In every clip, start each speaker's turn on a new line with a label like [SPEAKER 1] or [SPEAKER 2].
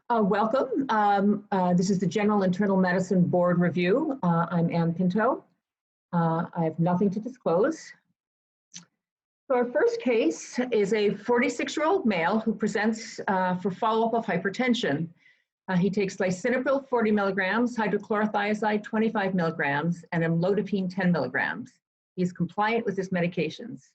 [SPEAKER 1] Welcome. This is the General Internal Medicine Board Review. I'm Ann Pinto. I have nothing to disclose. So our first case is a 46-year-old male who presents for follow-up of hypertension. He takes lisinopril 40 milligrams, hydrochlorothiazide 25 milligrams, and amlodipine 10 milligrams. He's compliant with his medications.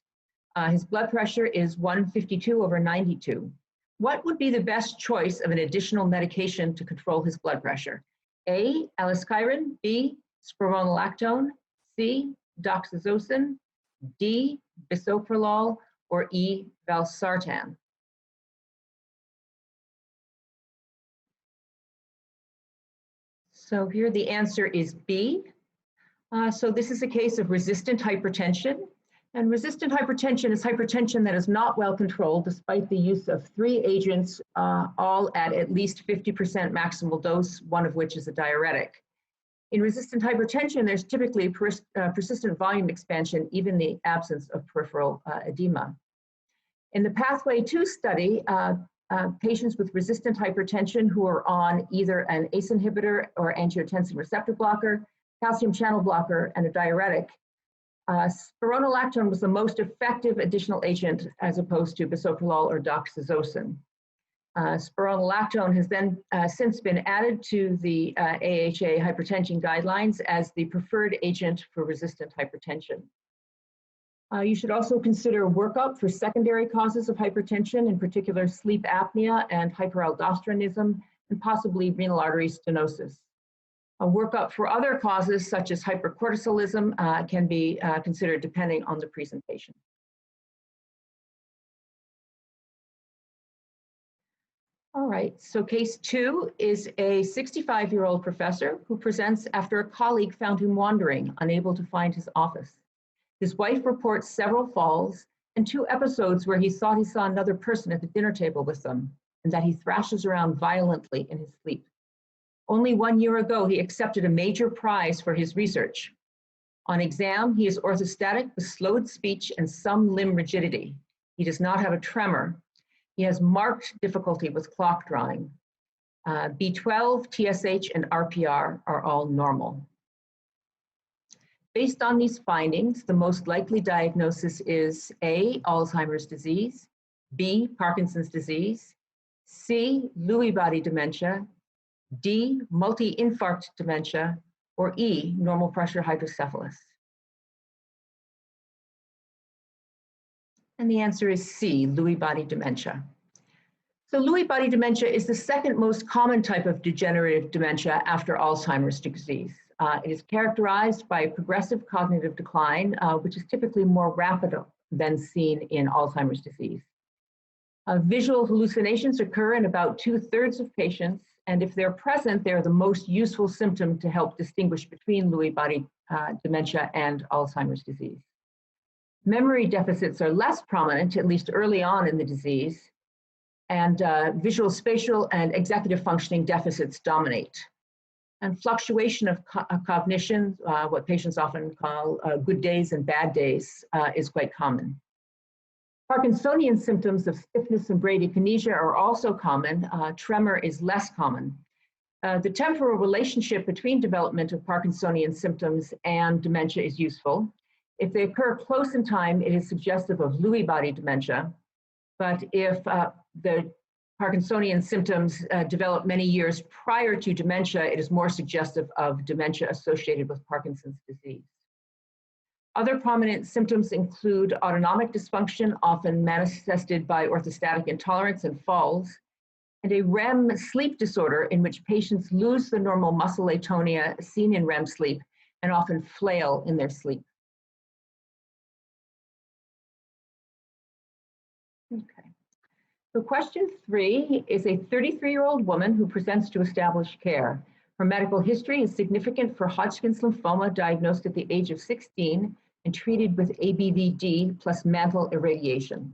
[SPEAKER 1] His blood pressure is 152/92. What would be the best choice of an additional medication to control his blood pressure? A, aliskiren, B, spironolactone, C, doxazosin, D, bisoprolol, or E, valsartan? So here the answer is B. So this is a case of resistant hypertension. And resistant hypertension is hypertension that is not well controlled despite the use of 3 agents, all at least 50% maximal dose, one of which is a diuretic. In resistant hypertension, there's typically persistent volume expansion, even in the absence of peripheral edema. In the Pathway 2 study, patients with resistant hypertension who are on either an ACE inhibitor or angiotensin receptor blocker, calcium channel blocker, and a diuretic, spironolactone was the most effective additional agent as opposed to bisoprolol or doxazosin. Spironolactone has then since been added to the AHA hypertension guidelines as the preferred agent for resistant hypertension. You should also consider workup for secondary causes of hypertension, in particular sleep apnea and hyperaldosteronism, and possibly renal artery stenosis. A workup for other causes, such as hypercortisolism, can be considered depending on the presentation. All right, so case 2 is a 65-year-old professor who presents after a colleague found him wandering, unable to find his office. His wife reports several falls and 2 episodes where he thought he saw another person at the dinner table with them, and that he thrashes around violently in his sleep. Only 1 year ago, he accepted a major prize for his research. On exam, he is orthostatic with slowed speech and some limb rigidity. He does not have a tremor. He has marked difficulty with clock drawing. B12, TSH, and RPR are all normal. Based on these findings, the most likely diagnosis is A, Alzheimer's disease, B, Parkinson's disease, C, Lewy body dementia, D, multi-infarct dementia, or E, normal pressure hydrocephalus. And the answer is C, Lewy body dementia. So Lewy body dementia is the second most common type of degenerative dementia after Alzheimer's disease. It is characterized by progressive cognitive decline, which is typically more rapid than seen in Alzheimer's disease. Visual hallucinations occur in about 2/3 of patients, and if they're present, they're the most useful symptom to help distinguish between Lewy body dementia and Alzheimer's disease. Memory deficits are less prominent, at least early on in the disease, and visual, spatial, and executive functioning deficits dominate. And fluctuation of cognition, what patients often call good days and bad days, is quite common. Parkinsonian symptoms of stiffness and bradykinesia are also common. Tremor is less common. The temporal relationship between development of Parkinsonian symptoms and dementia is useful. If they occur close in time, it is suggestive of Lewy body dementia. But if the Parkinsonian symptoms develop many years prior to dementia, it is more suggestive of dementia associated with Parkinson's disease. Other prominent symptoms include autonomic dysfunction, often manifested by orthostatic intolerance and falls, and a REM sleep disorder in which patients lose the normal muscle atonia seen in REM sleep and often flail in their sleep. Okay. So question 3 is a 33-year-old woman who presents to established care. Her medical history is significant for Hodgkin's lymphoma diagnosed at the age of 16 and treated with ABVD plus mantle irradiation.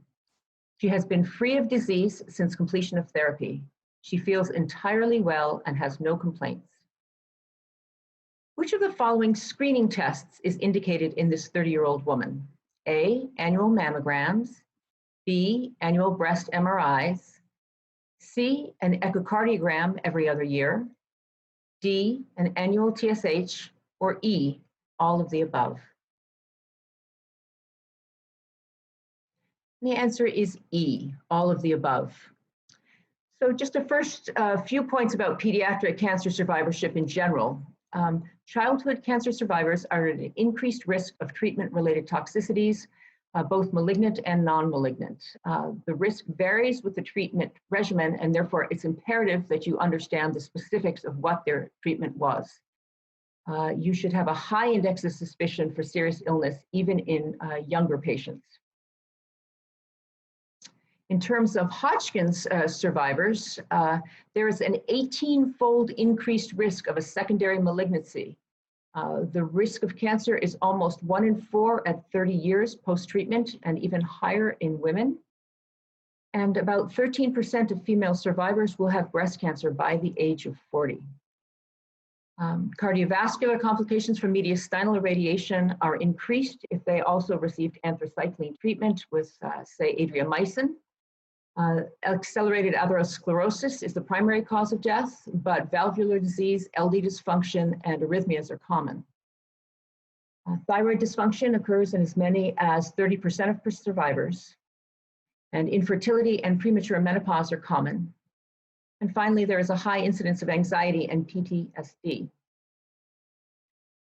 [SPEAKER 1] She has been free of disease since completion of therapy. She feels entirely well and has no complaints. Which of the following screening tests is indicated in this 30-year-old woman? A, annual mammograms, B, annual breast MRIs, C, an echocardiogram every other year, D, an annual TSH, or E, all of the above? And the answer is E, all of the above. So just a first few points about pediatric cancer survivorship in general. Childhood cancer survivors are at an increased risk of treatment-related toxicities, both malignant and non-malignant. The risk varies with the treatment regimen, and therefore it's imperative that you understand the specifics of what their treatment was. You should have a high index of suspicion for serious illness, even in younger patients. In terms of Hodgkin's survivors, there is an 18-fold increased risk of a secondary malignancy. The risk of cancer is almost 1 in 4 at 30 years post-treatment, and even higher in women. And about 13% of female survivors will have breast cancer by the age of 40. Cardiovascular complications from mediastinal irradiation are increased if they also received anthracycline treatment with, say, adriamycin. Accelerated atherosclerosis is the primary cause of death, but valvular disease, LD dysfunction, and arrhythmias are common. Thyroid dysfunction occurs in as many as 30% of survivors, and infertility and premature menopause are common. And finally, there is a high incidence of anxiety and PTSD.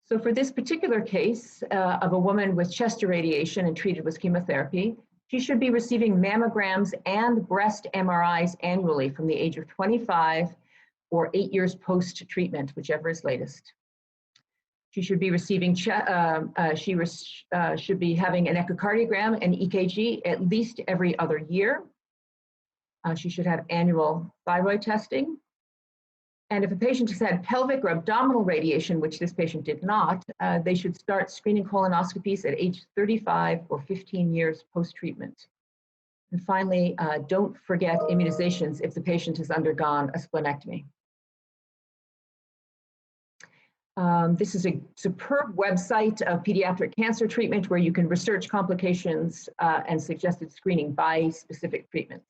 [SPEAKER 1] So for this particular case of a woman with chest irradiation and treated with chemotherapy, she should be receiving mammograms and breast MRIs annually from the age of 25 or 8 years post-treatment, whichever is latest. She should be receiving, should be having an echocardiogram and EKG at least every other year. She should have annual thyroid testing. And if a patient has had pelvic or abdominal radiation, which this patient did not, they should start screening colonoscopies at age 35 or 15 years post-treatment. And finally, don't forget immunizations if the patient has undergone a splenectomy. This is a superb website of pediatric cancer treatment where you can research complications and suggested screening by specific treatments.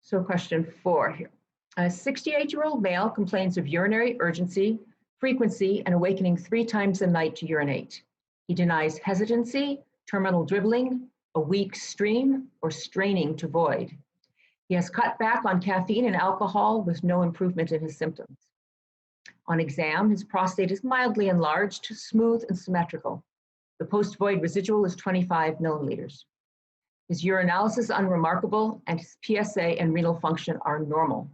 [SPEAKER 1] So question 4 here. A 68-year-old male complains of urinary urgency, frequency, and awakening 3 times a night to urinate. He denies hesitancy, terminal dribbling, a weak stream, or straining to void. He has cut back on caffeine and alcohol with no improvement in his symptoms. On exam, his prostate is mildly enlarged, smooth and symmetrical. The post-void residual is 25 milliliters. His urinalysis is unremarkable, and his PSA and renal function are normal.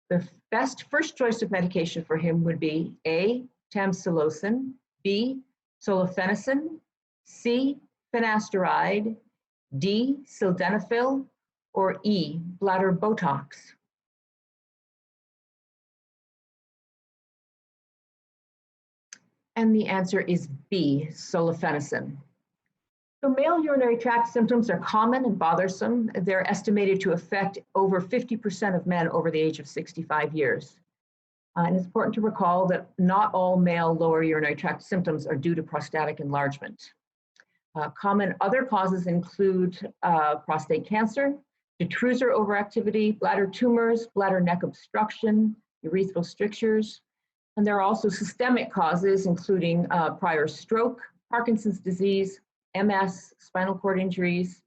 [SPEAKER 1] The best first choice of medication for him would be A, tamsulosin, B, solifenacin, C, finasteride, D, sildenafil, or E, bladder Botox. And the answer is B, solifenacin. So male urinary tract symptoms are common and bothersome. They're estimated to affect over 50% of men over the age of 65 years. And it's important to recall that not all male lower urinary tract symptoms are due to prostatic enlargement. Common other causes include prostate cancer, detrusor overactivity, bladder tumors, bladder neck obstruction, urethral strictures. And there are also systemic causes, including prior stroke, Parkinson's disease, MS, spinal cord injuries,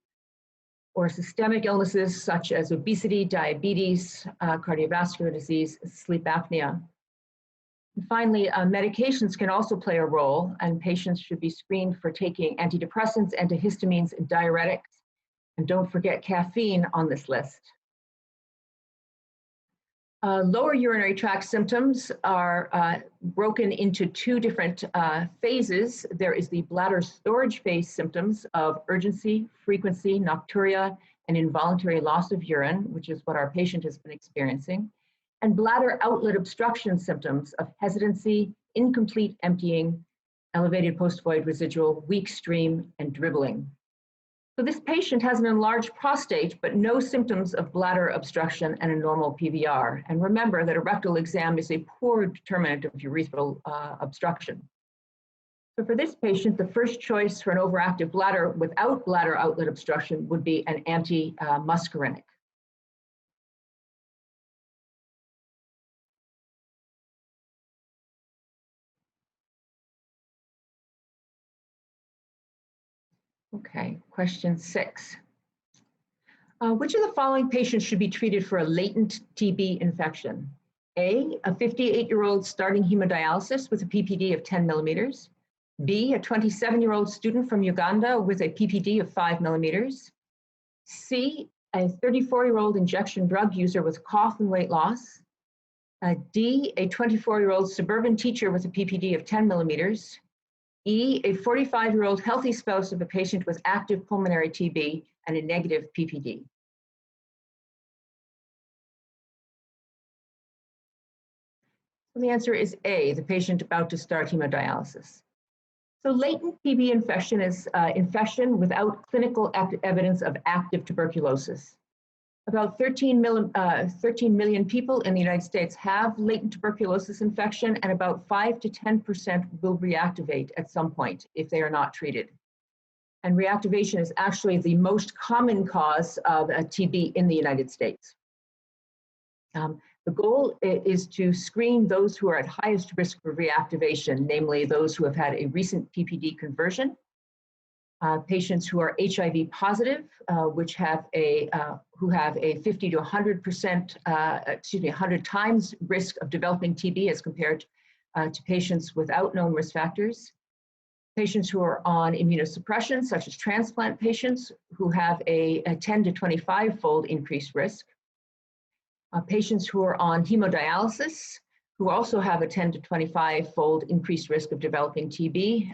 [SPEAKER 1] or systemic illnesses such as obesity, diabetes, cardiovascular disease, sleep apnea. And finally, medications can also play a role, and patients should be screened for taking antidepressants, antihistamines, and diuretics. And don't forget caffeine on this list. Lower urinary tract symptoms are broken into 2 different phases. There is the bladder storage phase symptoms of urgency, frequency, nocturia, and involuntary loss of urine, which is what our patient has been experiencing, and bladder outlet obstruction symptoms of hesitancy, incomplete emptying, elevated post-void residual, weak stream, and dribbling. So this patient has an enlarged prostate, but no symptoms of bladder obstruction and a normal PVR. And remember that a rectal exam is a poor determinant of urethral obstruction. So for this patient, the first choice for an overactive bladder without bladder outlet obstruction would be an anti-muscarinic. Okay, question 6. Which of the following patients should be treated for a latent TB infection? A 58-year-old starting hemodialysis with a PPD of 10 millimeters. B, a 27-year-old student from Uganda with a PPD of 5 millimeters. C, a 34-year-old injection drug user with cough and weight loss. D, a 24-year-old suburban teacher with a PPD of 10 millimeters. E, a 45-year-old healthy spouse of a patient with active pulmonary TB and a negative PPD. And the answer is A, the patient about to start hemodialysis. So latent TB infection is infection without clinical evidence of active tuberculosis. About 13 million people in the United States have latent tuberculosis infection, and about 5 to 10% will reactivate at some point if they are not treated. And reactivation is actually the most common cause of TB in the United States. The goal is to screen those who are at highest risk for reactivation, namely those who have had a recent PPD conversion, patients who are HIV positive, who have a 50 to 100%, 100 times risk of developing TB as compared to patients without known risk factors, patients who are on immunosuppression, such as transplant patients who have a 10 to 25-fold increased risk, patients who are on hemodialysis, who also have a 10 to 25-fold increased risk of developing TB.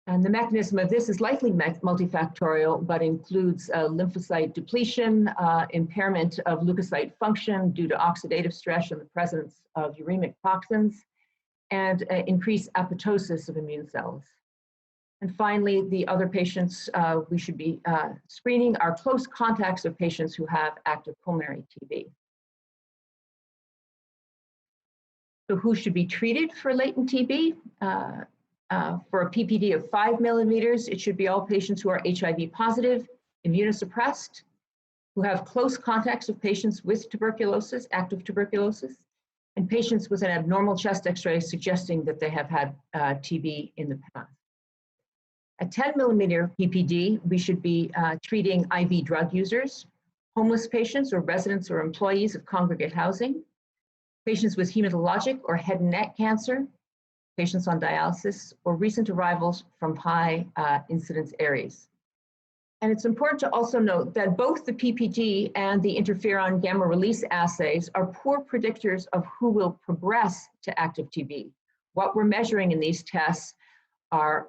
[SPEAKER 1] And the mechanism of this is likely multifactorial, but includes lymphocyte depletion, impairment of leukocyte function due to oxidative stress and the presence of uremic toxins, and increased apoptosis of immune cells. And finally, the other patients we should be screening are close contacts of patients who have active pulmonary TB. So who should be treated for latent TB? For a PPD of 5 millimeters, it should be all patients who are HIV positive, immunosuppressed, who have close contacts of patients with tuberculosis, active tuberculosis, and patients with an abnormal chest X-ray suggesting that they have had TB in the past. At 10 millimeter PPD, we should be treating IV drug users, homeless patients or residents or employees of congregate housing, patients with hematologic or head and neck cancer, patients on dialysis, or recent arrivals from high incidence areas. And it's important to also note that both the PPD and the interferon gamma release assays are poor predictors of who will progress to active TB. What we're measuring in these tests are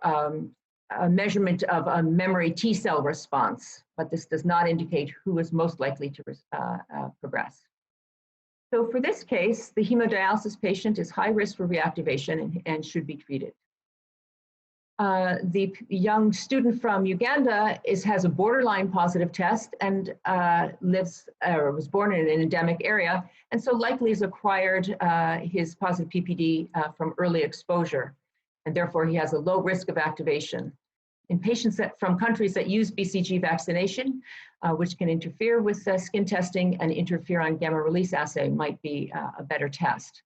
[SPEAKER 1] a measurement of a memory T cell response, but this does not indicate who is most likely to progress. So for this case, the hemodialysis patient is high risk for reactivation and should be treated. The young student from Uganda has a borderline positive test and was born in an endemic area, and so likely has acquired his positive PPD from early exposure, and therefore he has a low risk of activation. In patients from countries that use BCG vaccination, which can interfere with skin testing, an interferon gamma release assay might be a better test.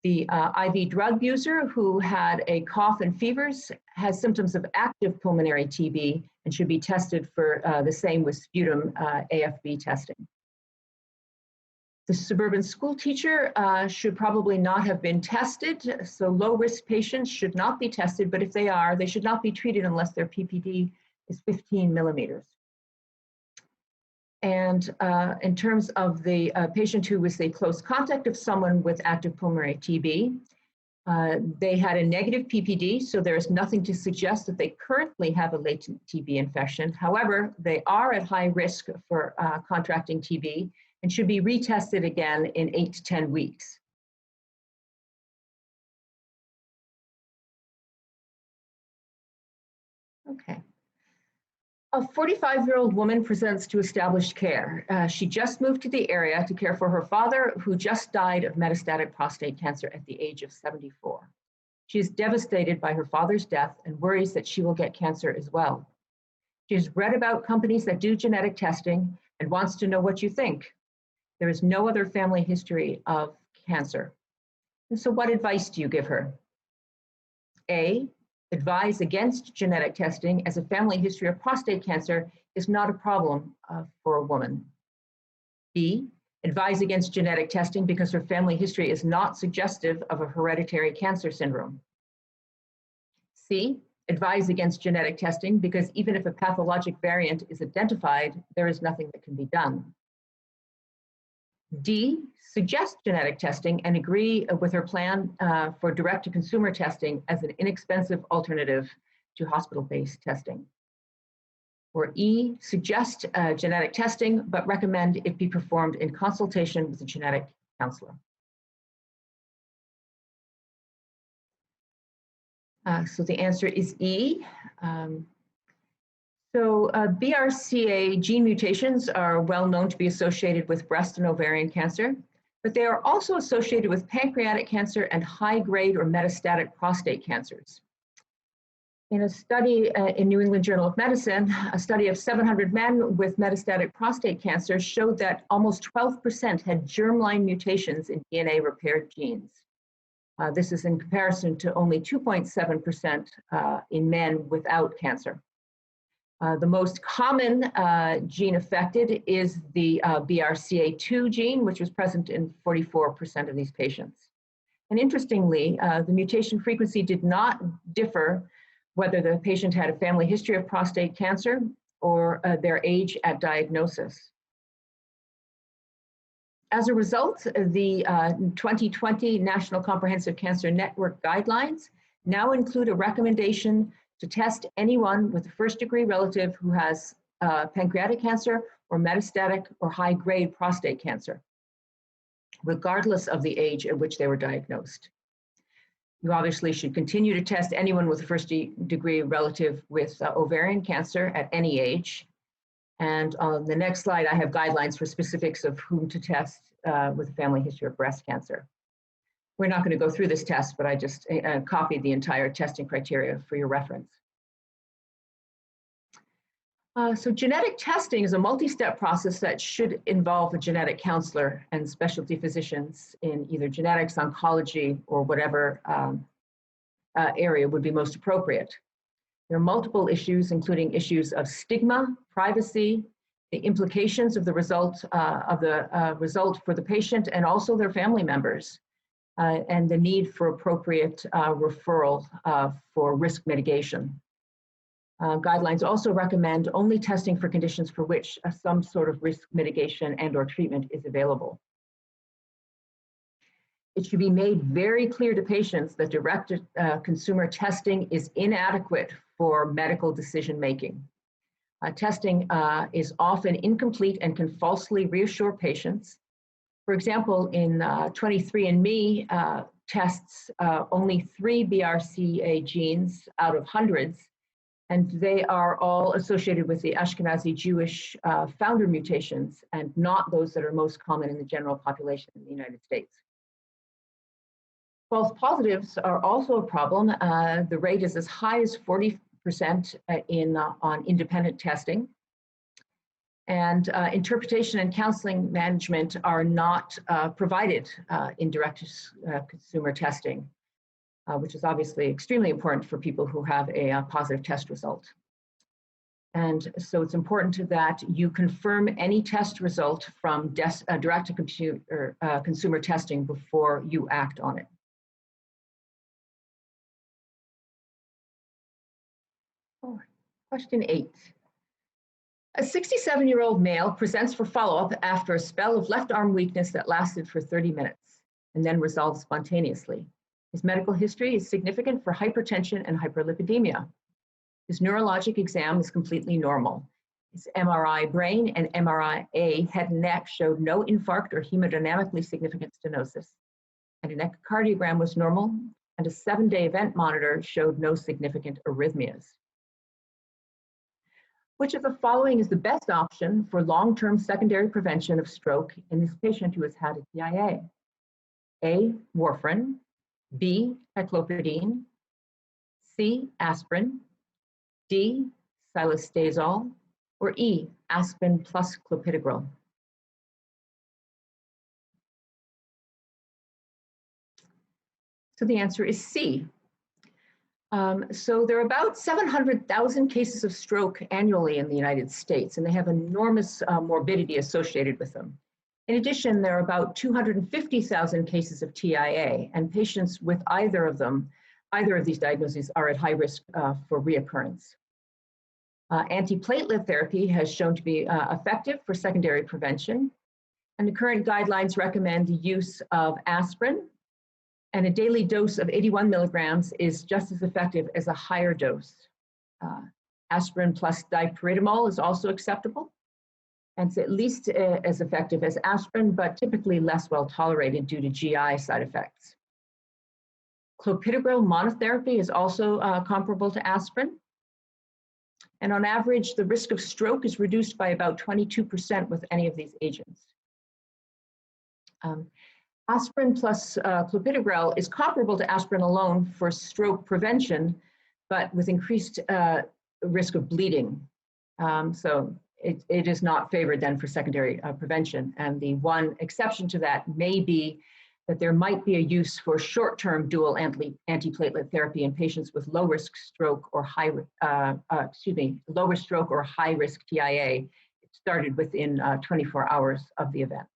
[SPEAKER 1] The IV drug user who had a cough and fevers has symptoms of active pulmonary TB and should be tested for the same with sputum AFB testing. The suburban school teacher should probably not have been tested, so low-risk patients should not be tested, but if they are, they should not be treated unless their PPD is 15 millimeters. And in terms of the patient who was a close contact of someone with active pulmonary TB, they had a negative PPD, so there's nothing to suggest that they currently have a latent TB infection. However, they are at high risk for contracting TB and should be retested again in 8 to 10 weeks. Okay. A 45-year-old woman presents to established care. She just moved to the area to care for her father, who just died of metastatic prostate cancer at the age of 74. She is devastated by her father's death and worries that she will get cancer as well. She has read about companies that do genetic testing and wants to know what you think. There is no other family history of cancer. And so what advice do you give her? A, advise against genetic testing, as a family history of prostate cancer is not a problem for a woman. B, advise against genetic testing because her family history is not suggestive of a hereditary cancer syndrome. C, advise against genetic testing because even if a pathologic variant is identified, there is nothing that can be done. D, suggest genetic testing and agree with her plan for direct-to-consumer testing as an inexpensive alternative to hospital-based testing. Or E, suggest genetic testing, but recommend it be performed in consultation with a genetic counselor. So the answer is E. BRCA gene mutations are well known to be associated with breast and ovarian cancer, but they are also associated with pancreatic cancer and high-grade or metastatic prostate cancers. In a study in New England Journal of Medicine, a study of 700 men with metastatic prostate cancer showed that almost 12% had germline mutations in DNA repair genes. This is in comparison to only 2.7% in men without cancer. The most common gene affected is the BRCA2 gene, which was present in 44% of these patients. And interestingly, the mutation frequency did not differ whether the patient had a family history of prostate cancer or their age at diagnosis. As a result, the 2020 National Comprehensive Cancer Network guidelines now include a recommendation to test anyone with a first-degree relative who has pancreatic cancer or metastatic or high-grade prostate cancer, regardless of the age at which they were diagnosed. You obviously should continue to test anyone with a first-degree relative with ovarian cancer at any age. And on the next slide, I have guidelines for specifics of whom to test with a family history of breast cancer. We're not going to go through this test, but I just copied the entire testing criteria for your reference. So genetic testing is a multi-step process that should involve a genetic counselor and specialty physicians in either genetics, oncology, or whatever area would be most appropriate. There are multiple issues, including issues of stigma, privacy, the implications of the result for the patient and also their family members, and the need for appropriate referral for risk mitigation. Guidelines also recommend only testing for conditions for which some sort of risk mitigation and/or treatment is available. It should be made very clear to patients that direct consumer testing is inadequate for medical decision making. Testing is often incomplete and can falsely reassure patients. For example, in 23andMe tests only 3 BRCA genes out of hundreds, and they are all associated with the Ashkenazi Jewish founder mutations and not those that are most common in the general population in the United States. False positives are also a problem. The rate is as high as 40% on independent testing. And interpretation and counseling management are not provided in direct consumer testing, which is obviously extremely important for people who have a positive test result. And so it's important that you confirm any test result from direct to consumer testing before you act on it. Oh, question 8. A 67-year-old male presents for follow-up after a spell of left arm weakness that lasted for 30 minutes and then resolved spontaneously. His medical history is significant for hypertension and hyperlipidemia. His neurologic exam is completely normal. His MRI brain and MRI head and neck showed no infarct or hemodynamically significant stenosis, and an echocardiogram was normal, and a 7-day event monitor showed no significant arrhythmias. Which of the following is the best option for long-term secondary prevention of stroke in this patient who has had a TIA? A, warfarin, B, cyclopidine, C, aspirin, D, silostazol, or E, aspirin plus clopidogrel? So the answer is C. So there are about 700,000 cases of stroke annually in the United States, and they have enormous morbidity associated with them. In addition, there are about 250,000 cases of TIA, and patients with either of these diagnoses are at high risk for reoccurrence. Antiplatelet therapy has shown to be effective for secondary prevention, and the current guidelines recommend the use of aspirin, and a daily dose of 81 milligrams is just as effective as a higher dose. Aspirin plus dipyridamole is also acceptable, and it's at least as effective as aspirin, but typically less well tolerated due to GI side effects. Clopidogrel monotherapy is also comparable to aspirin, and on average, the risk of stroke is reduced by about 22% with any of these agents. Aspirin plus clopidogrel is comparable to aspirin alone for stroke prevention, but with increased risk of bleeding. So it is not favored then for secondary prevention. And the one exception to that may be that there might be a use for short-term dual antiplatelet therapy in patients with low-risk stroke or low-risk stroke or high-risk TIA. It started within 24 hours of the event.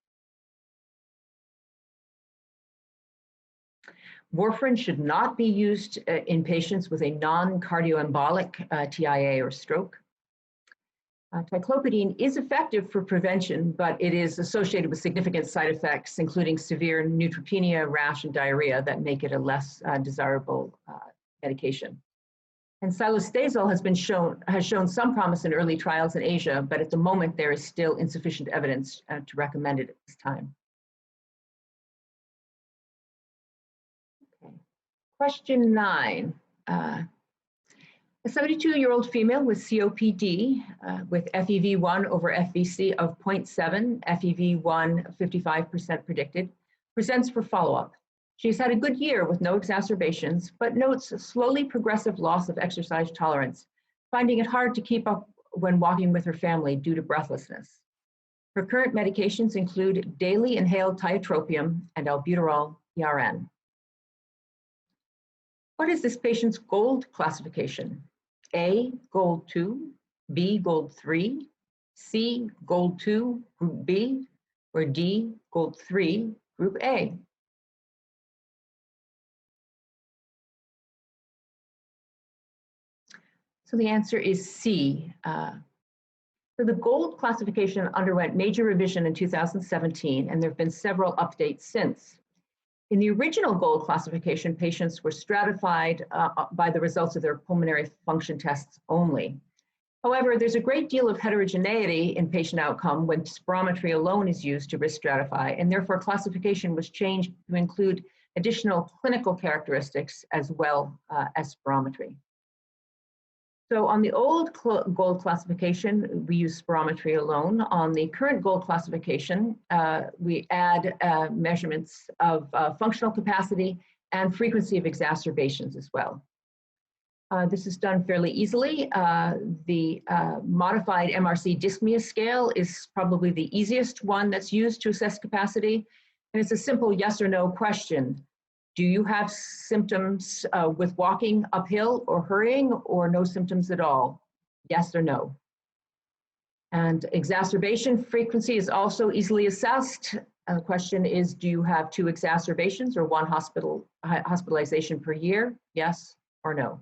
[SPEAKER 1] Warfarin should not be used in patients with a non-cardioembolic TIA or stroke. Ticlopidine is effective for prevention, but it is associated with significant side effects, including severe neutropenia, rash, and diarrhea that make it a less desirable medication. And silostazol has shown some promise in early trials in Asia, but at the moment there is still insufficient evidence to recommend it at this time. Question 9. A 72-year-old female with COPD with FEV1 over FVC of 0.7, FEV1 55% predicted, presents for follow-up. She's had a good year with no exacerbations, but notes a slowly progressive loss of exercise tolerance, finding it hard to keep up when walking with her family due to breathlessness. Her current medications include daily inhaled tiotropium and albuterol ERN. What is this patient's GOLD classification? A, GOLD 2, B, GOLD 3, C, GOLD 2, Group B, or D, GOLD 3, Group A? So the answer is C. So the GOLD classification underwent major revision in 2017, and there have been several updates since. In the original GOLD classification, patients were stratified by the results of their pulmonary function tests only. However, there's a great deal of heterogeneity in patient outcome when spirometry alone is used to risk stratify, and therefore classification was changed to include additional clinical characteristics as well as spirometry. So on the old GOLD classification, we use spirometry alone. On the current GOLD classification, we add measurements of functional capacity and frequency of exacerbations as well. This is done fairly easily. The modified MRC dyspnea scale is probably the easiest one that's used to assess capacity. And it's a simple yes or no question. Do you have symptoms with walking uphill or hurrying, or no symptoms at all? Yes or no. And exacerbation frequency is also easily assessed. The question is, do you have 2 exacerbations or 1 hospitalization per year? Yes or no.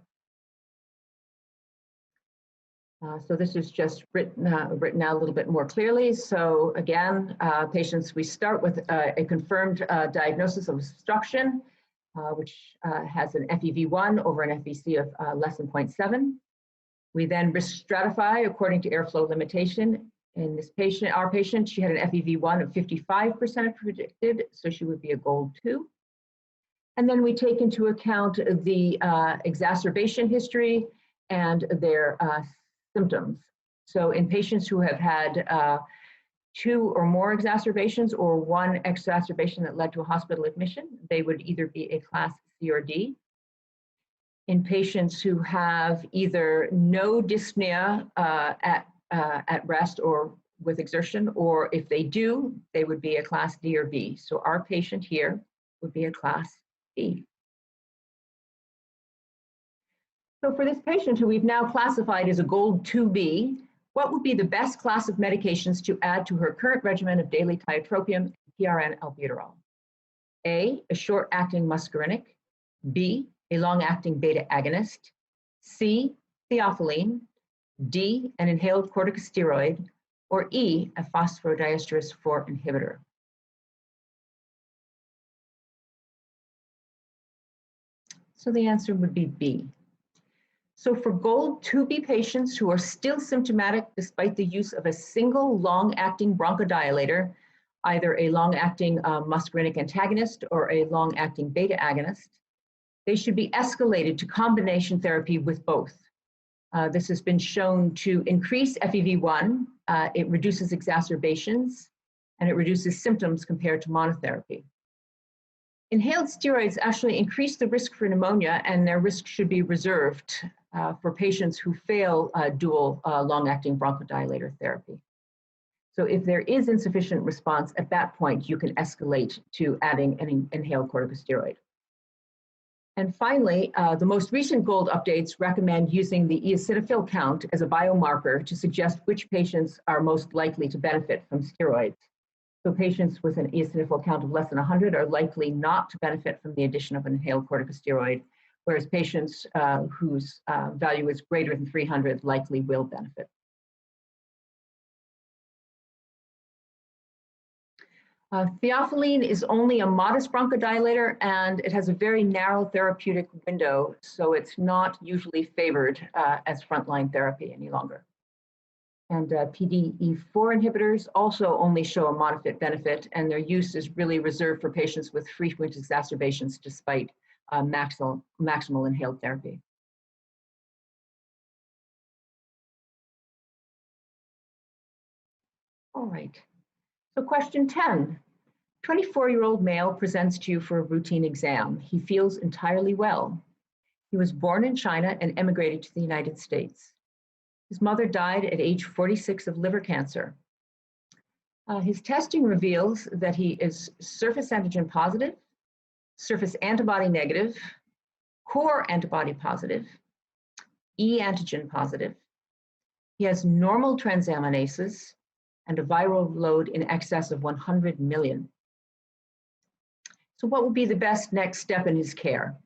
[SPEAKER 1] So this is just written out a little bit more clearly. So again, patients, we start with a confirmed diagnosis of obstruction, which has an FEV1 over an FVC of less than 0.7. We then risk stratify according to airflow limitation. In this patient, our patient, she had an FEV1 of 55% predicted, so she would be a GOLD 2. And then we take into account the exacerbation history and their symptoms. So in patients who have had 2 or more exacerbations or 1 exacerbation that led to a hospital admission, they would either be a class C or D. In patients who have either no dyspnea at rest or with exertion, or if they do, they would be a class D or B. So our patient here would be a class D. So for this patient who we've now classified as a gold 2B, what would be the best class of medications to add to her current regimen of daily tiotropium and PRN albuterol? A short-acting muscarinic, B, a long-acting beta agonist, C, theophylline, D, an inhaled corticosteroid, or E, a phosphodiesterase 4 inhibitor. So the answer would be B. So for gold 2B patients who are still symptomatic despite the use of a single long-acting bronchodilator, either a long-acting muscarinic antagonist or a long-acting beta agonist, they should be escalated to combination therapy with both. This has been shown to increase FEV1, it reduces exacerbations, and it reduces symptoms compared to monotherapy. Inhaled steroids actually increase the risk for pneumonia, and their risk should be reserved for patients who fail dual long-acting bronchodilator therapy. So if there is insufficient response, at that point, you can escalate to adding an inhaled corticosteroid. And finally, the most recent GOLD updates recommend using the eosinophil count as a biomarker to suggest which patients are most likely to benefit from steroids. So patients with an eosinophil count of less than 100 are likely not to benefit from the addition of an inhaled corticosteroid, whereas patients whose value is greater than 300 likely will benefit. Theophylline is only a modest bronchodilator, and it has a very narrow therapeutic window, so it's not usually favored as frontline therapy any longer. And PDE4 inhibitors also only show a moderate benefit, and their use is really reserved for patients with frequent exacerbations despite maximal inhaled therapy. All right, so question 10. 24-year-old male presents to you for a routine exam. He feels entirely well. He was born in China and emigrated to the United States. His mother died at age 46 of liver cancer. His testing reveals that he is surface antigen positive, surface antibody negative, core antibody positive, E antigen positive. He has normal transaminases and a viral load in excess of 100 million. So what would be the best next step in his care?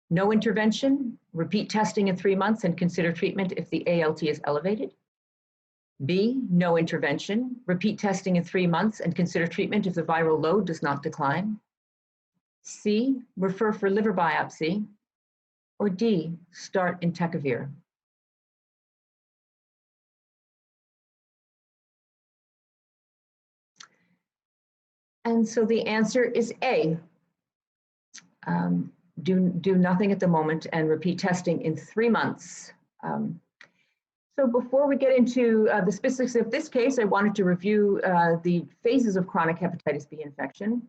[SPEAKER 1] No intervention, repeat testing in 3 months and consider treatment if the ALT is elevated. B, no intervention, repeat testing in 3 months and consider treatment if the viral load does not decline. C, refer for liver biopsy. Or D, start entecavir. And so the answer is A. Do nothing at the moment and repeat testing in 3 months. So before we get into the specifics of this case, I wanted to review the phases of chronic hepatitis B infection.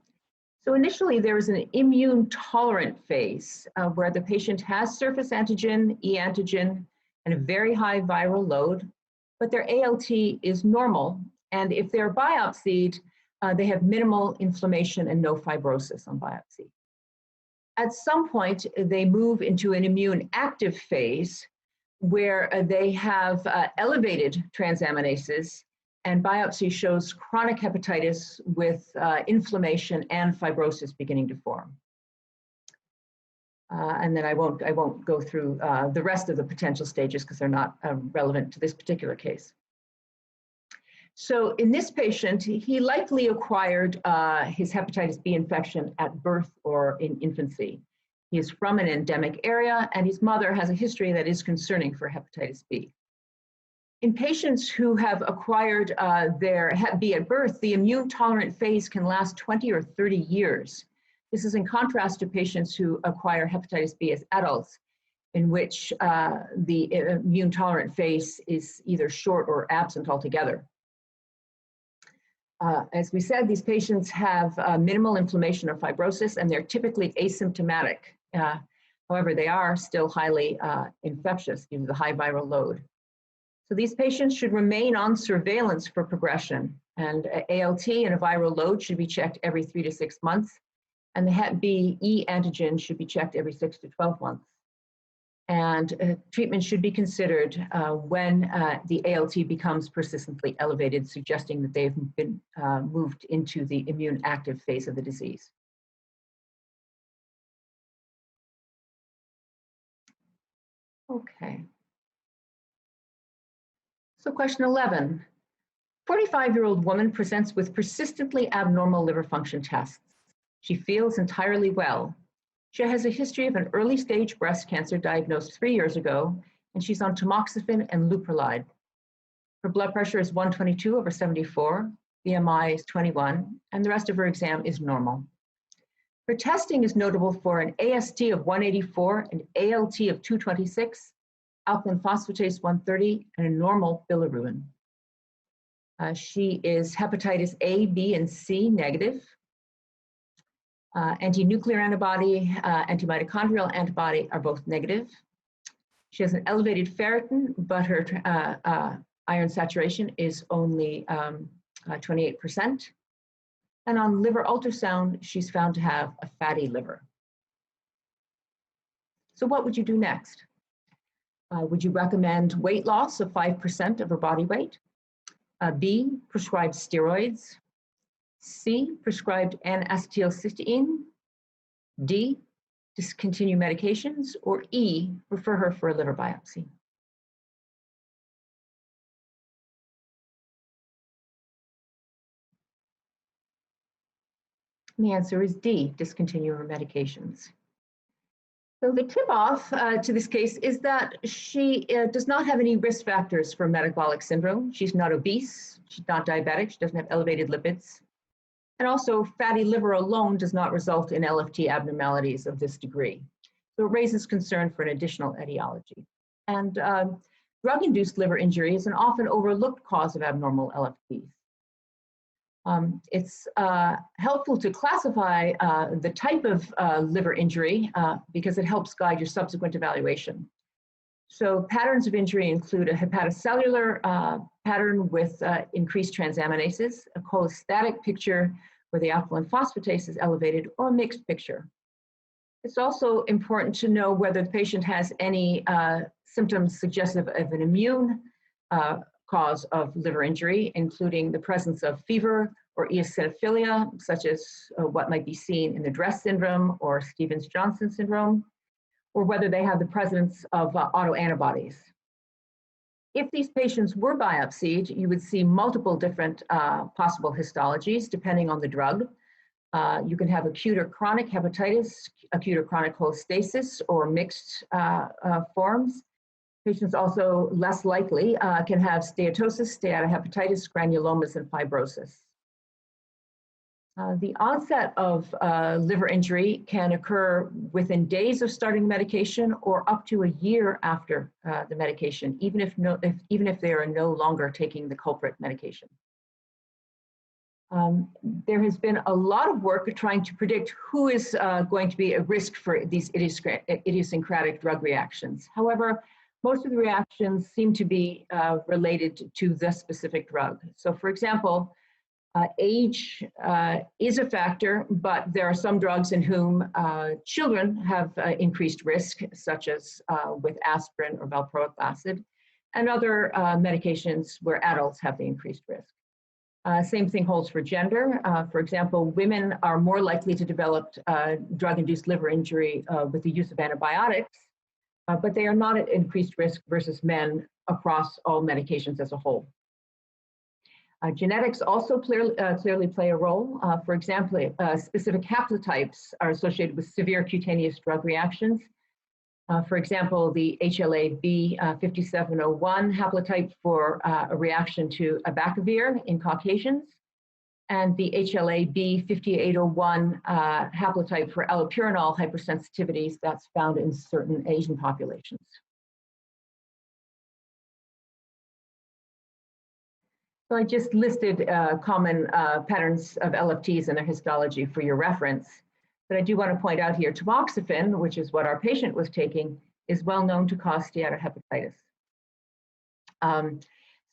[SPEAKER 1] So initially there is an immune tolerant phase where the patient has surface antigen, E antigen, and a very high viral load, but their ALT is normal. And if they're biopsied, they have minimal inflammation and no fibrosis on biopsy. At some point, they move into an immune active phase where they have elevated transaminases, and biopsy shows chronic hepatitis with inflammation and fibrosis beginning to form. And then I won't go through the rest of the potential stages because they're not relevant to this particular case. So in this patient, he likely acquired his hepatitis B infection at birth or in infancy. He is from an endemic area, and his mother has a history that is concerning for hepatitis B. In patients who have acquired their Hep B at birth, the immune tolerant phase can last 20 or 30 years. This is in contrast to patients who acquire hepatitis B as adults, in which the immune tolerant phase is either short or absent altogether. As we said, these patients have minimal inflammation or fibrosis, and they're typically asymptomatic However, they are still highly infectious due to the high viral load. So these patients should remain on surveillance for progression, and ALT and a viral load should be checked every 3 to 6 months, and the Hep B E antigen should be checked every 6 to 12 months. And treatment should be considered when the ALT becomes persistently elevated, suggesting that they've been moved into the immune active phase of the disease. Okay. So question 11. 45-year-old woman presents with persistently abnormal liver function tests. She feels entirely well. She has a history of an early stage breast cancer diagnosed 3 years ago, and she's on tamoxifen and leuprolide. Her blood pressure is 122/74, BMI is 21, and the rest of her exam is normal. Her testing is notable for an AST of 184, an ALT of 226, alkaline phosphatase 130, and a normal bilirubin. She is hepatitis A, B, and C negative. Anti-nuclear antibody, anti-mitochondrial antibody are both negative. She has an elevated ferritin, but her iron saturation is only 28%. And on liver ultrasound, she's found to have a fatty liver. So what would you do next? Would you recommend weight loss of 5% of her body weight? B, prescribed steroids. C, prescribed N-acetylcysteine. D, discontinue medications. Or E, refer her for a liver biopsy. And the answer is D, discontinue her medications. So the tip-off to this case is that she does not have any risk factors for metabolic syndrome. She's not obese, she's not diabetic, she doesn't have elevated lipids. And also, fatty liver alone does not result in LFT abnormalities of this degree. So it raises concern for an additional etiology. And drug-induced liver injury is an often overlooked cause of abnormal LFTs. It's helpful to classify the type of liver injury because it helps guide your subsequent evaluation. So patterns of injury include a hepatocellular pattern with increased transaminases, a cholestatic picture where the alkaline phosphatase is elevated, or a mixed picture. It's also important to know whether the patient has any symptoms suggestive of an immune cause of liver injury, including the presence of fever or eosinophilia, such as what might be seen in the DRESS syndrome or Stevens-Johnson syndrome, or whether they have the presence of autoantibodies. If these patients were biopsied, you would see multiple different possible histologies depending on the drug. You can have acute or chronic hepatitis, acute or chronic cholestasis, or mixed forms. Patients also less likely can have steatosis, steatohepatitis, granulomas, and fibrosis. The onset of liver injury can occur within days of starting medication or up to a year after the medication, even if they are no longer taking the culprit medication. There has been a lot of work trying to predict who is going to be at risk for these idiosyncratic drug reactions. However, most of the reactions seem to be related to the specific drug. So for example, age is a factor, but there are some drugs in whom children have increased risk, such as with aspirin or valproic acid, and other medications where adults have the increased risk. Same thing holds for gender. For example, women are more likely to develop drug-induced liver injury with the use of antibiotics, but they are not at increased risk versus men across all medications as a whole. Genetics also clearly play a role. For example, specific haplotypes are associated with severe cutaneous drug reactions. For example, the HLA-B 5701 haplotype for a reaction to abacavir in Caucasians, and the HLA-B 5801 haplotype for allopurinol hypersensitivities that's found in certain Asian populations. So I just listed common patterns of LFTs and their histology for your reference. But I do want to point out here, tamoxifen, which is what our patient was taking, is well known to cause steatohepatitis.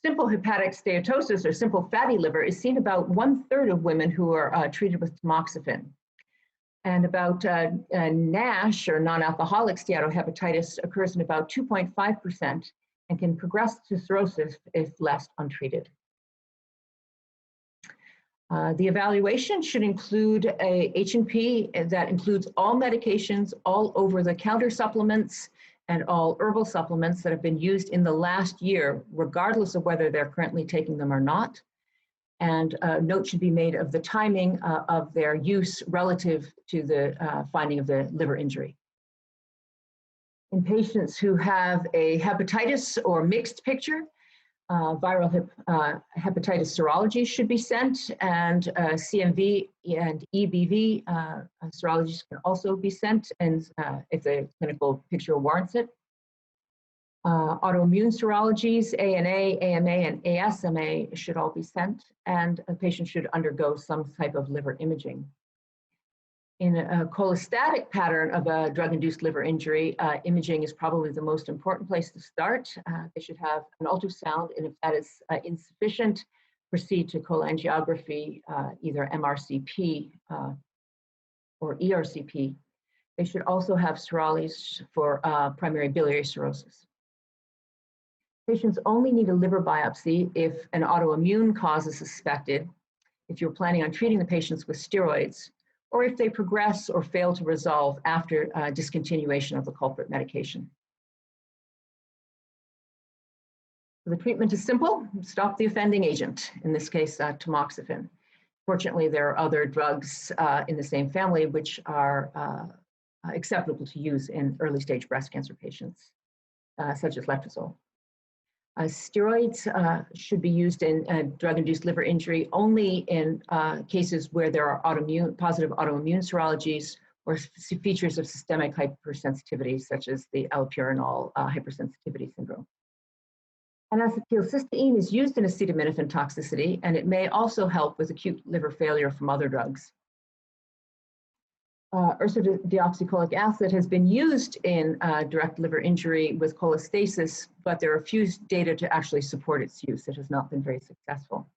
[SPEAKER 1] Simple hepatic steatosis or simple fatty liver is seen about 1/3 of women who are treated with tamoxifen. And about NASH or non-alcoholic steatohepatitis occurs in about 2.5% and can progress to cirrhosis if left untreated. The evaluation should include a H&P that includes all medications, all over-the-counter supplements, and all herbal supplements that have been used in the last year, regardless of whether they're currently taking them or not. And note should be made of the timing of their use relative to the finding of the liver injury. In patients who have a hepatitis or mixed picture, viral hepatitis serology should be sent, and CMV and EBV serologies can also be sent, and if the clinical picture warrants it. Autoimmune serologies, ANA, AMA, and ASMA should all be sent, and a patient should undergo some type of liver imaging. In a cholestatic pattern of a drug-induced liver injury, imaging is probably the most important place to start. They should have an ultrasound, and if that is insufficient, proceed to cholangiography, either MRCP or ERCP. They should also have serologies for primary biliary cirrhosis. Patients only need a liver biopsy if an autoimmune cause is suspected, if you're planning on treating the patients with steroids, or if they progress or fail to resolve after discontinuation of the culprit medication. So the treatment is simple: stop the offending agent, in this case, tamoxifen. Fortunately, there are other drugs in the same family which are acceptable to use in early stage breast cancer patients, such as letrozole. Steroids should be used in drug-induced liver injury only in cases where there are positive autoimmune serologies or features of systemic hypersensitivity, such as the allopurinol hypersensitivity syndrome. N-acetylcysteine is used in acetaminophen toxicity, and it may also help with acute liver failure from other drugs. Ursodeoxycholic acid has been used in direct liver injury with cholestasis, but there are few data to actually support its use. It has not been very successful.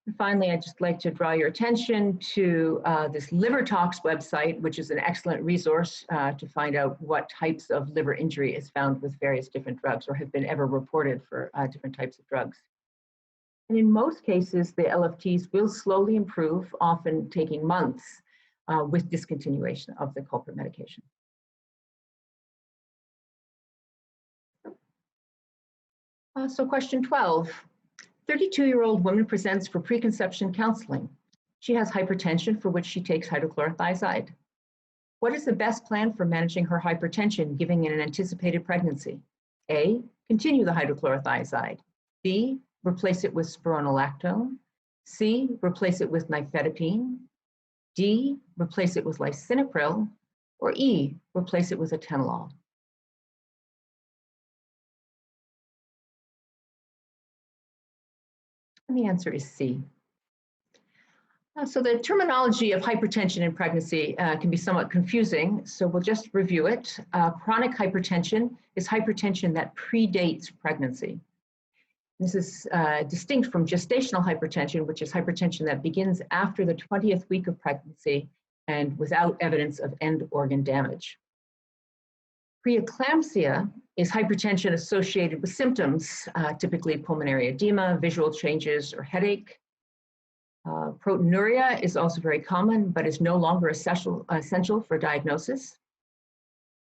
[SPEAKER 1] And finally, I'd just like to draw your attention to this LiverTox website, which is an excellent resource to find out what types of liver injury is found with various different drugs or have been ever reported for different types of drugs. And in most cases, the LFTs will slowly improve, often taking months, with discontinuation of the culprit medication. So question 12, 32-year-old woman presents for preconception counseling. She has hypertension for which she takes hydrochlorothiazide. What is the best plan for managing her hypertension given an anticipated pregnancy? A, continue the hydrochlorothiazide. B, replace it with spironolactone. C, replace it with nifedipine. D, replace it with lisinopril, or E, replace it with atenolol. And the answer is C. So the terminology of hypertension in pregnancy can be somewhat confusing, so we'll just review it. Chronic hypertension is hypertension that predates pregnancy. This is distinct from gestational hypertension, which is hypertension that begins after the 20th week of pregnancy and without evidence of end organ damage. Preeclampsia is hypertension associated with symptoms, typically pulmonary edema, visual changes, or headache. Proteinuria is also very common, but is no longer essential for diagnosis.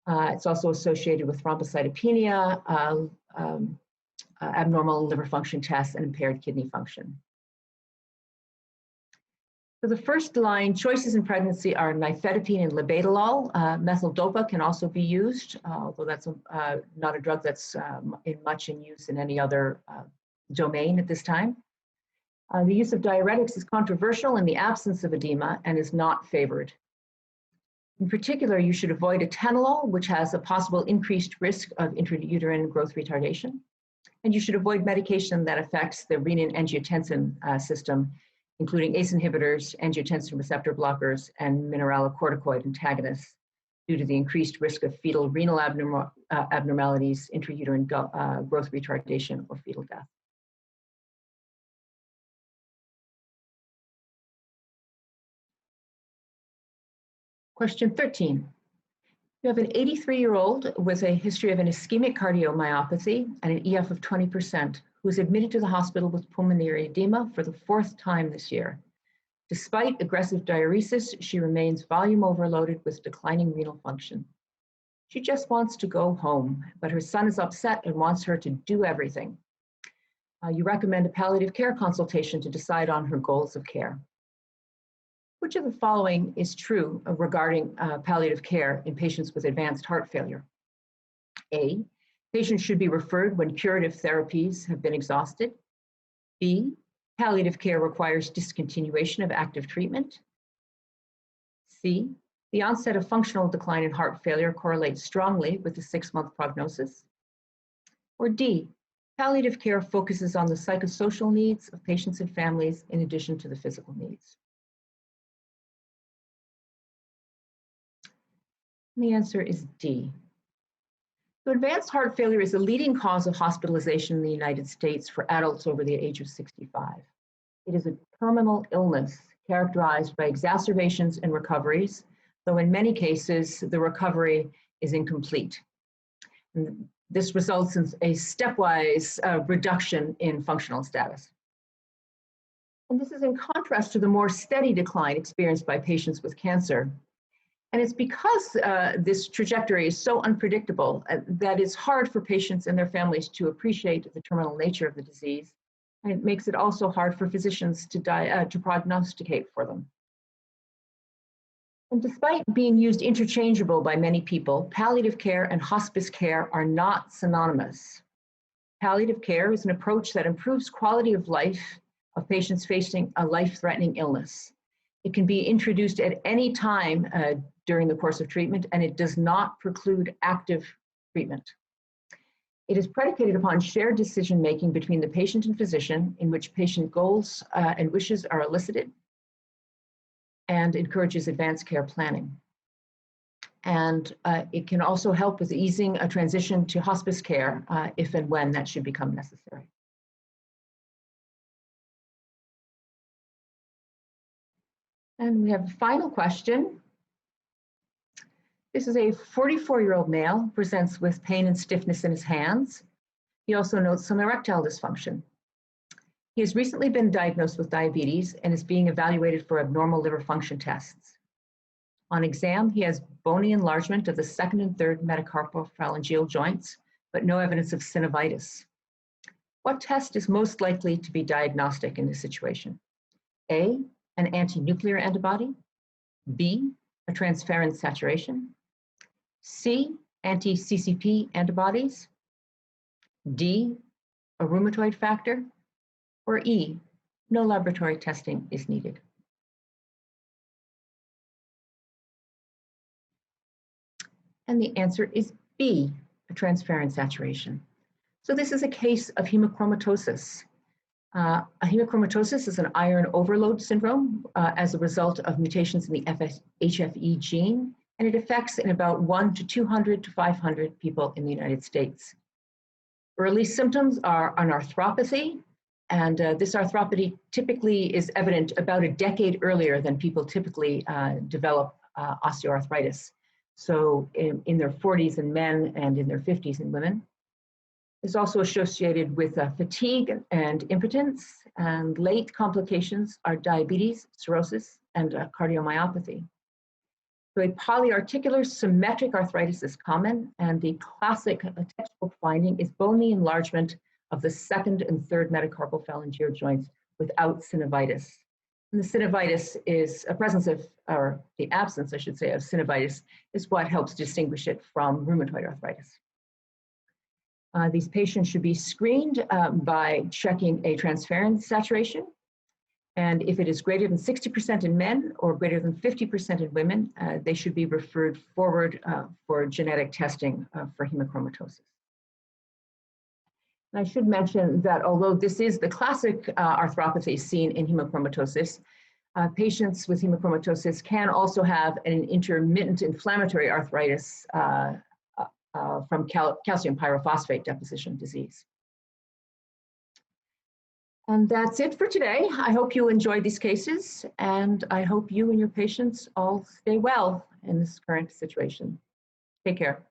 [SPEAKER 1] It's also associated with thrombocytopenia, abnormal liver function tests, and impaired kidney function. So the first line choices in pregnancy are nifedipine and labetalol. Methyl-dopa can also be used, although that's not a drug that's much in use in any other domain at this time. The use of diuretics is controversial in the absence of edema and is not favored. In particular, you should avoid atenolol, which has a possible increased risk of intrauterine growth retardation. And you should avoid medication that affects the renin-angiotensin system, including ACE inhibitors, angiotensin receptor blockers, and mineralocorticoid antagonists due to the increased risk of fetal renal abnormalities, intrauterine growth retardation, or fetal death. Question 13. You have an 83-year-old with a history of an ischemic cardiomyopathy and an EF of 20% who was admitted to the hospital with pulmonary edema for the 4th time this year. Despite aggressive diuresis, she remains volume overloaded with declining renal function. She just wants to go home, but her son is upset and wants her to do everything. You recommend a palliative care consultation to decide on her goals of care. Which of the following is true regarding palliative care in patients with advanced heart failure? A, patients should be referred when curative therapies have been exhausted. B, palliative care requires discontinuation of active treatment. C, the onset of functional decline in heart failure correlates strongly with the 6-month prognosis. Or D, palliative care focuses on the psychosocial needs of patients and families in addition to the physical needs. And the answer is D. So advanced heart failure is the leading cause of hospitalization in the United States for adults over the age of 65. It is a terminal illness characterized by exacerbations and recoveries, though in many cases the recovery is incomplete. And this results in a stepwise reduction in functional status. And this is in contrast to the more steady decline experienced by patients with cancer. And it's because this trajectory is so unpredictable that it's hard for patients and their families to appreciate the terminal nature of the disease. And it makes it also hard for physicians to prognosticate for them. And despite being used interchangeable by many people, palliative care and hospice care are not synonymous. Palliative care is an approach that improves quality of life of patients facing a life-threatening illness. It can be introduced at any time during the course of treatment, and it does not preclude active treatment. It is predicated upon shared decision-making between the patient and physician, in which patient goals and wishes are elicited, and encourages advanced care planning. And it can also help with easing a transition to hospice care if and when that should become necessary. And we have a final question. This is a 44-year-old male, presents with pain and stiffness in his hands. He also notes some erectile dysfunction. He has recently been diagnosed with diabetes and is being evaluated for abnormal liver function tests. On exam, he has bony enlargement of the 2nd and 3rd metacarpophalangeal joints, but no evidence of synovitis. What test is most likely to be diagnostic in this situation? A, an anti-nuclear antibody. B, a transferrin saturation. C, anti-CCP antibodies. D, a rheumatoid factor. Or E, no laboratory testing is needed. And the answer is B, a transferrin saturation. So this is a case of hemochromatosis. A hemochromatosis is an iron overload syndrome as a result of mutations in the HFE gene, and it affects in about 1 to 200 to 500 people in the United States. Early symptoms are an arthropathy, and this arthropathy typically is evident about a decade earlier than people typically develop osteoarthritis. So in their 40s in men and in their 50s in women. It's also associated with fatigue and impotence, and late complications are diabetes, cirrhosis, and cardiomyopathy. So a polyarticular symmetric arthritis is common, and the classic textbook finding is bony enlargement of the 2nd and 3rd metacarpophalangeal joints without synovitis. And the synovitis is a presence of, or the absence, I should say, of synovitis is what helps distinguish it from rheumatoid arthritis. These patients should be screened by checking a transferrin saturation. And if it is greater than 60% in men or greater than 50% in women, they should be referred forward for genetic testing for hemochromatosis. I should mention that although this is the classic arthropathy seen in hemochromatosis, patients with hemochromatosis can also have an intermittent inflammatory arthritis from calcium pyrophosphate deposition disease. And that's it for today. I hope you enjoyed these cases, and I hope you and your patients all stay well in this current situation. Take care.